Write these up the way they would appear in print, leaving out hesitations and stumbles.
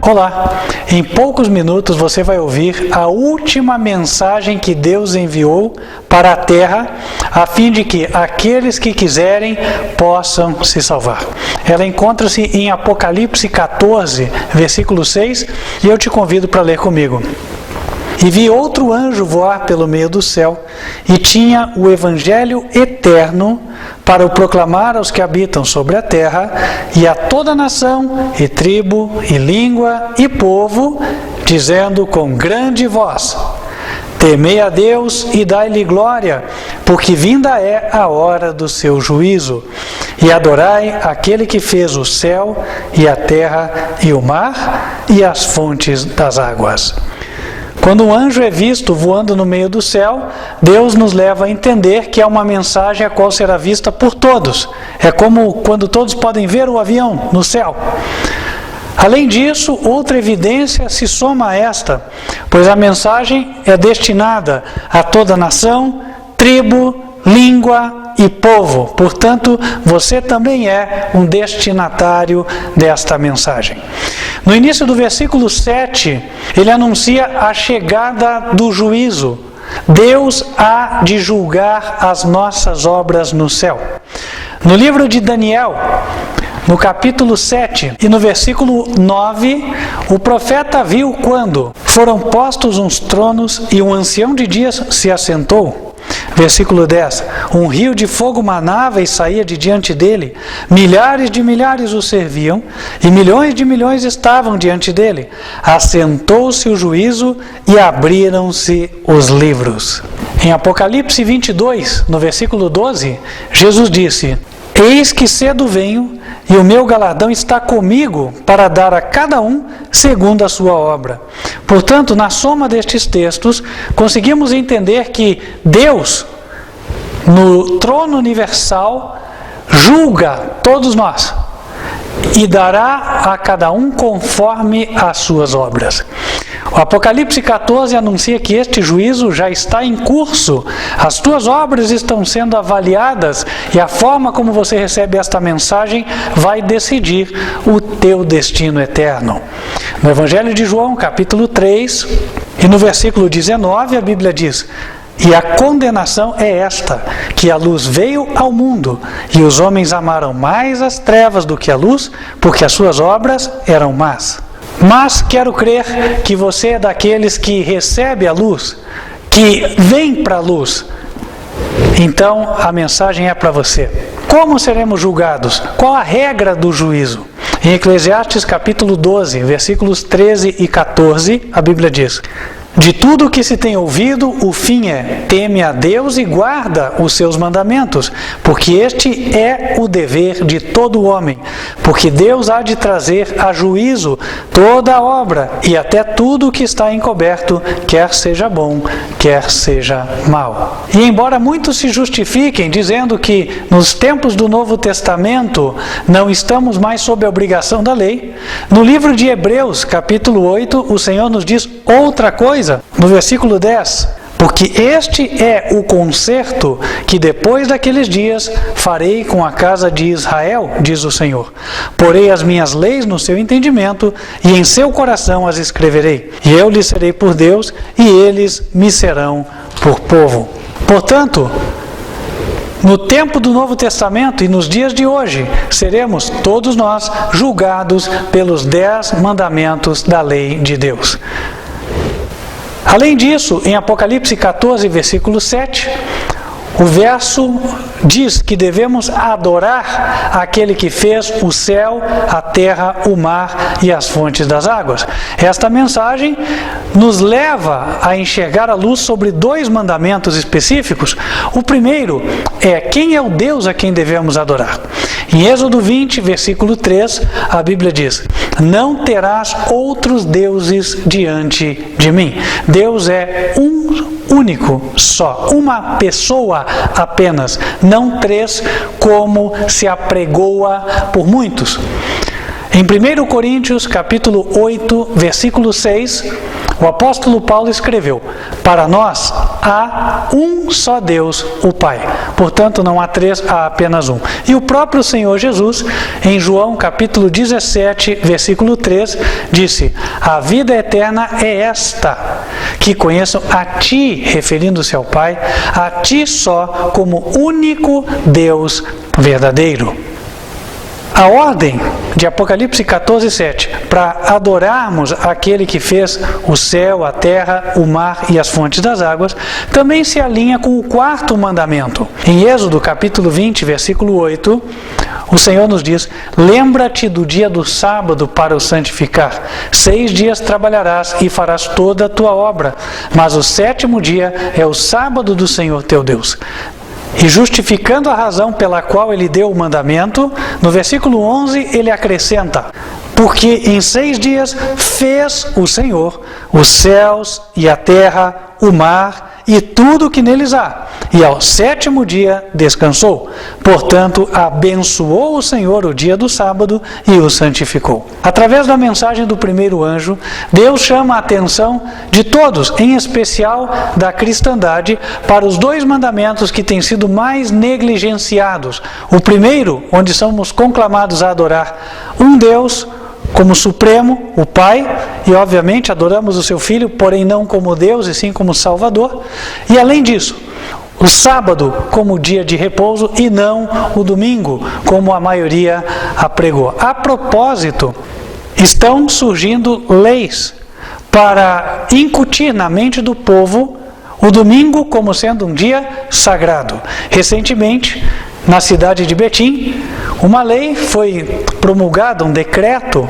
Olá, em poucos minutos você vai ouvir a última mensagem que Deus enviou para a terra, a fim de que aqueles que quiserem possam se salvar. Ela encontra-se em Apocalipse 14, versículo 6, e eu te convido para ler comigo. E vi outro anjo voar pelo meio do céu, e tinha o evangelho eterno para o proclamar aos que habitam sobre a terra, e a toda nação, e tribo, e língua, e povo, dizendo com grande voz: temei a Deus e dai-lhe glória, porque vinda é a hora do seu juízo. E adorai aquele que fez o céu, e a terra, e o mar, e as fontes das águas. Quando um anjo é visto voando no meio do céu, Deus nos leva a entender que é uma mensagem a qual será vista por todos. É como quando todos podem ver o avião no céu. Além disso, outra evidência se soma a esta, pois a mensagem é destinada a toda nação, tribo, língua e povo. Portanto, você também é um destinatário desta mensagem. No início do versículo 7, ele anuncia a chegada do juízo. Deus há de julgar as nossas obras no céu. No livro de Daniel, no capítulo 7 e no versículo 9, o profeta viu quando foram postos uns tronos e um ancião de dias se assentou. Versículo 10, um rio de fogo manava e saía de diante dele, milhares de milhares o serviam, e milhões de milhões estavam diante dele. Assentou-se o juízo e abriram-se os livros. Em Apocalipse 22, no versículo 12, Jesus disse: eis que cedo venho, e o meu galardão está comigo para dar a cada um segundo a sua obra. Portanto, na soma destes textos, conseguimos entender que Deus, no trono universal, julga todos nós e dará a cada um conforme as suas obras. O Apocalipse 14 anuncia que este juízo já está em curso, as tuas obras estão sendo avaliadas e a forma como você recebe esta mensagem vai decidir o teu destino eterno. No Evangelho de João, capítulo 3, e no versículo 19, a Bíblia diz: e a condenação é esta, que a luz veio ao mundo, e os homens amaram mais as trevas do que a luz, porque as suas obras eram más. Mas quero crer que você é daqueles que recebe a luz, que vem para a luz. Então a mensagem é para você. Como seremos julgados? Qual a regra do juízo? Em Eclesiastes capítulo 12, versículos 13 e 14, a Bíblia diz: de tudo o que se tem ouvido, o fim é: teme a Deus e guarda os seus mandamentos, porque este é o dever de todo homem, porque Deus há de trazer a juízo toda a obra e até tudo o que está encoberto, quer seja bom, quer seja mal. E embora muitos se justifiquem dizendo que nos tempos do Novo Testamento não estamos mais sob a obrigação da lei, no livro de Hebreus, capítulo 8, o Senhor nos diz outra coisa. No versículo 10, porque este é o concerto que depois daqueles dias farei com a casa de Israel, diz o Senhor. Porei as minhas leis no seu entendimento e em seu coração as escreverei. E eu lhes serei por Deus e eles me serão por povo. Portanto, no tempo do Novo Testamento e nos dias de hoje, seremos todos nós julgados pelos 10 mandamentos da lei de Deus. Além disso, em Apocalipse 14, versículo 7, o verso diz que devemos adorar aquele que fez o céu, a terra, o mar e as fontes das águas. Esta mensagem nos leva a enxergar a luz sobre 2 mandamentos específicos. O primeiro é: quem é o Deus a quem devemos adorar? Em Êxodo 20, versículo 3, a Bíblia diz: não terás outros deuses diante de mim. Deus é um único só, uma pessoa apenas, não 3 como se apregoa por muitos. Em 1 Coríntios capítulo 8, versículo 6, o apóstolo Paulo escreveu: para nós há um só Deus, o Pai. Portanto, não há três, há apenas um. E o próprio Senhor Jesus, em João capítulo 17, versículo 3, disse: a vida eterna é esta, que conheçam a Ti, referindo-se ao Pai, a Ti só como único Deus verdadeiro. A ordem de Apocalipse 14:7, para adorarmos aquele que fez o céu, a terra, o mar e as fontes das águas, também se alinha com o quarto mandamento. Em Êxodo capítulo 20, versículo 8, o Senhor nos diz: lembra-te do dia do sábado para o santificar. 6 dias trabalharás e farás toda a tua obra, mas o 7º dia é o sábado do Senhor teu Deus. E justificando a razão pela qual ele deu o mandamento, no versículo 11 ele acrescenta: porque em 6 dias fez o Senhor os céus e a terra, o mar e tudo o que neles há, e ao 7º dia descansou. Portanto, abençoou o Senhor o dia do sábado e o santificou. Através da mensagem do primeiro anjo, Deus chama a atenção de todos, em especial da cristandade, para os 2 mandamentos que têm sido mais negligenciados. O primeiro, onde somos conclamados a adorar um Deus como Supremo, o Pai, e obviamente adoramos o seu Filho, porém não como Deus e sim como Salvador. E além disso, o sábado como dia de repouso e não o domingo, como a maioria apregou. A propósito, estão surgindo leis para incutir na mente do povo o domingo como sendo um dia sagrado. Recentemente, na cidade de Betim, uma lei foi promulgada, um decreto,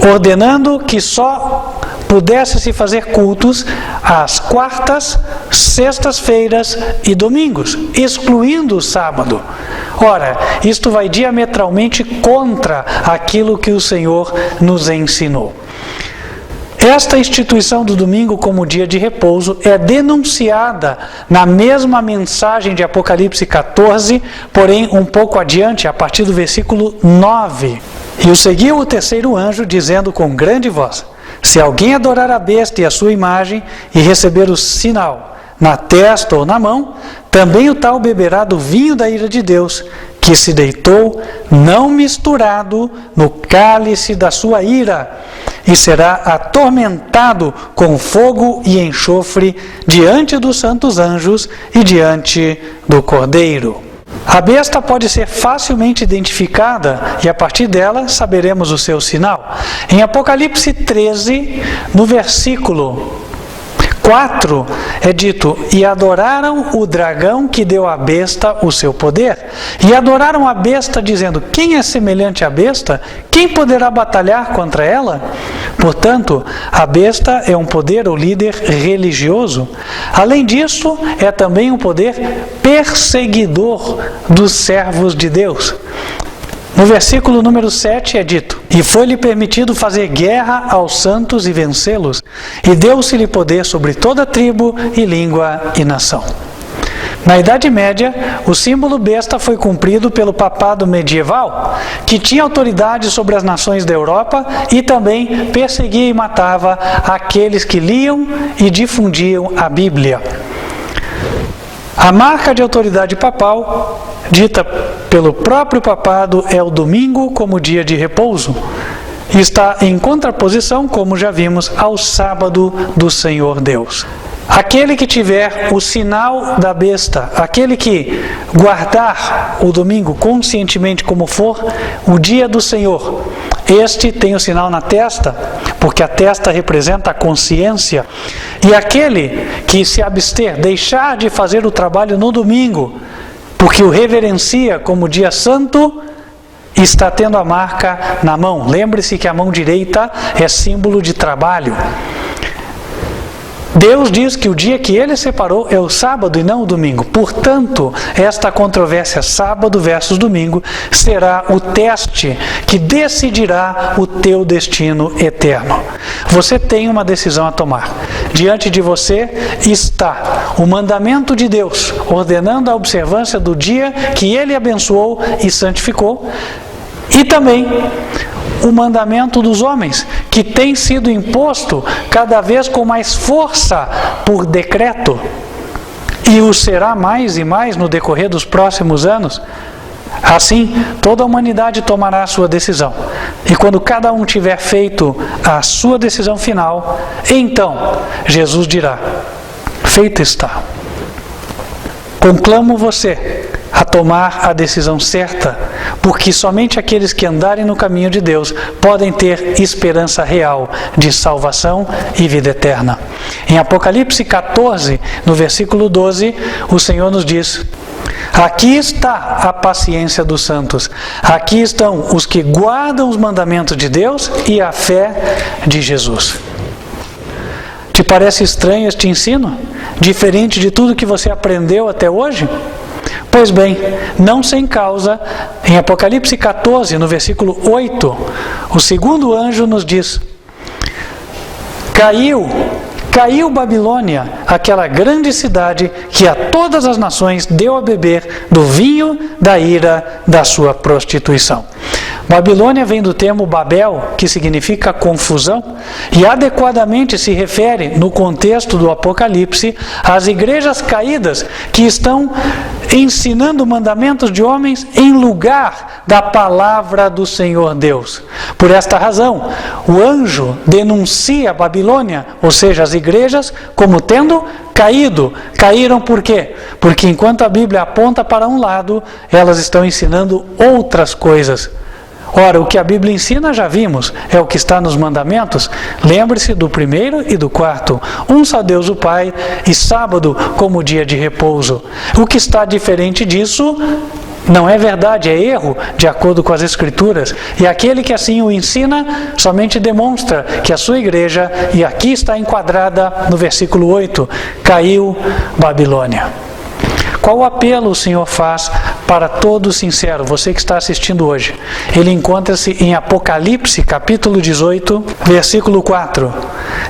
ordenando que só pudesse se fazer cultos às quartas, sextas-feiras e domingos, excluindo o sábado. Ora, isto vai diametralmente contra aquilo que o Senhor nos ensinou. Esta instituição do domingo como dia de repouso é denunciada na mesma mensagem de Apocalipse 14, porém um pouco adiante, a partir do versículo 9. E o seguiu o 3º anjo, dizendo com grande voz: se alguém adorar a besta e a sua imagem, e receber o sinal na testa ou na mão, também o tal beberá do vinho da ira de Deus, que se deitou, não misturado, no cálice da sua ira, e será atormentado com fogo e enxofre diante dos santos anjos e diante do Cordeiro. A besta pode ser facilmente identificada e a partir dela saberemos o seu sinal. Em Apocalipse 13, no versículo 4, é dito: e adoraram o dragão que deu à besta o seu poder. E adoraram a besta, dizendo: quem é semelhante à besta? Quem poderá batalhar contra ela? Portanto, a besta é um poder ou líder religioso. Além disso, é também um poder perseguidor dos servos de Deus. No versículo número 7 é dito: e foi-lhe permitido fazer guerra aos santos e vencê-los, e deu-se-lhe poder sobre toda tribo e língua e nação. Na Idade Média, o símbolo besta foi cumprido pelo papado medieval, que tinha autoridade sobre as nações da Europa e também perseguia e matava aqueles que liam e difundiam a Bíblia. A marca de autoridade papal, dita pelo próprio papado, é o domingo como dia de repouso. Está em contraposição, como já vimos, ao sábado do Senhor Deus. Aquele que tiver o sinal da besta, aquele que guardar o domingo conscientemente como for, o dia do Senhor, este tem o sinal na testa, porque a testa representa a consciência. E aquele que se abster, deixar de fazer o trabalho no domingo, porque o reverencia como dia santo, está tendo a marca na mão. Lembre-se que a mão direita é símbolo de trabalho. Deus diz que o dia que Ele separou é o sábado e não o domingo. Portanto, esta controvérsia sábado versus domingo será o teste que decidirá o teu destino eterno. Você tem uma decisão a tomar. Diante de você está o mandamento de Deus, ordenando a observância do dia que Ele abençoou e santificou, e também o mandamento dos homens, que tem sido imposto cada vez com mais força por decreto, e o será mais e mais no decorrer dos próximos anos. Assim, toda a humanidade tomará a sua decisão. E quando cada um tiver feito a sua decisão final, então Jesus dirá: feito está. Conclamo você a tomar a decisão certa, porque somente aqueles que andarem no caminho de Deus podem ter esperança real de salvação e vida eterna. Em Apocalipse 14, no versículo 12, o Senhor nos diz: aqui está a paciência dos santos, aqui estão os que guardam os mandamentos de Deus e a fé de Jesus. Te parece estranho este ensino? Diferente de tudo que você aprendeu até hoje? Pois bem, não sem causa, em Apocalipse 14, no versículo 8, o segundo anjo nos diz: Caiu Babilônia, aquela grande cidade que a todas as nações deu a beber do vinho da ira da sua prostituição. Babilônia vem do termo Babel, que significa confusão, e adequadamente se refere, no contexto do Apocalipse, às igrejas caídas que estão ensinando mandamentos de homens em lugar da palavra do Senhor Deus. Por esta razão, o anjo denuncia a Babilônia, ou seja, as igrejas, como tendo caído. Caíram por quê? Porque enquanto a Bíblia aponta para um lado, elas estão ensinando outras coisas. Ora, o que a Bíblia ensina já vimos, é o que está nos mandamentos. Lembre-se do primeiro e do quarto: um só Deus o Pai, e sábado como dia de repouso. O que está diferente disso não é verdade, é erro, de acordo com as Escrituras. E aquele que assim o ensina somente demonstra que a sua igreja, e aqui está enquadrada no versículo 8, caiu Babilônia. Qual apelo o Senhor faz para todo sincero, você que está assistindo hoje? Ele encontra-se em Apocalipse, capítulo 18, versículo 4.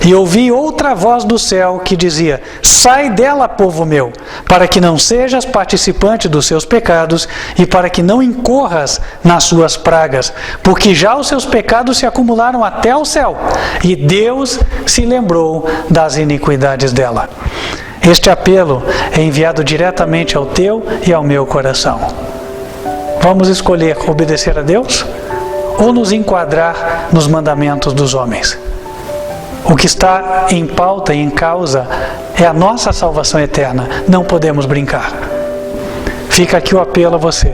E ouvi outra voz do céu que dizia: sai dela, povo meu, para que não sejas participante dos seus pecados e para que não incorras nas suas pragas, porque já os seus pecados se acumularam até o céu, e Deus se lembrou das iniquidades dela. Este apelo é enviado diretamente ao teu e ao meu coração. Vamos escolher obedecer a Deus ou nos enquadrar nos mandamentos dos homens? O que está em pauta e em causa é a nossa salvação eterna. Não podemos brincar. Fica aqui o apelo a você.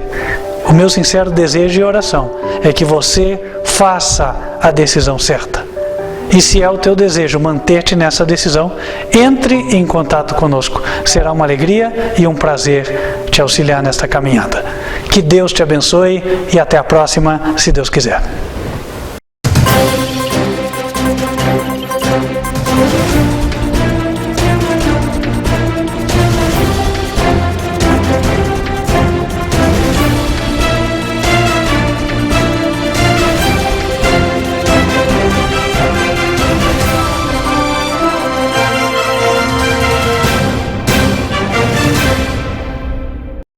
O meu sincero desejo e oração é que você faça a decisão certa. E se é o teu desejo manter-te nessa decisão, entre em contato conosco. Será uma alegria e um prazer te auxiliar nesta caminhada. Que Deus te abençoe e até a próxima, se Deus quiser.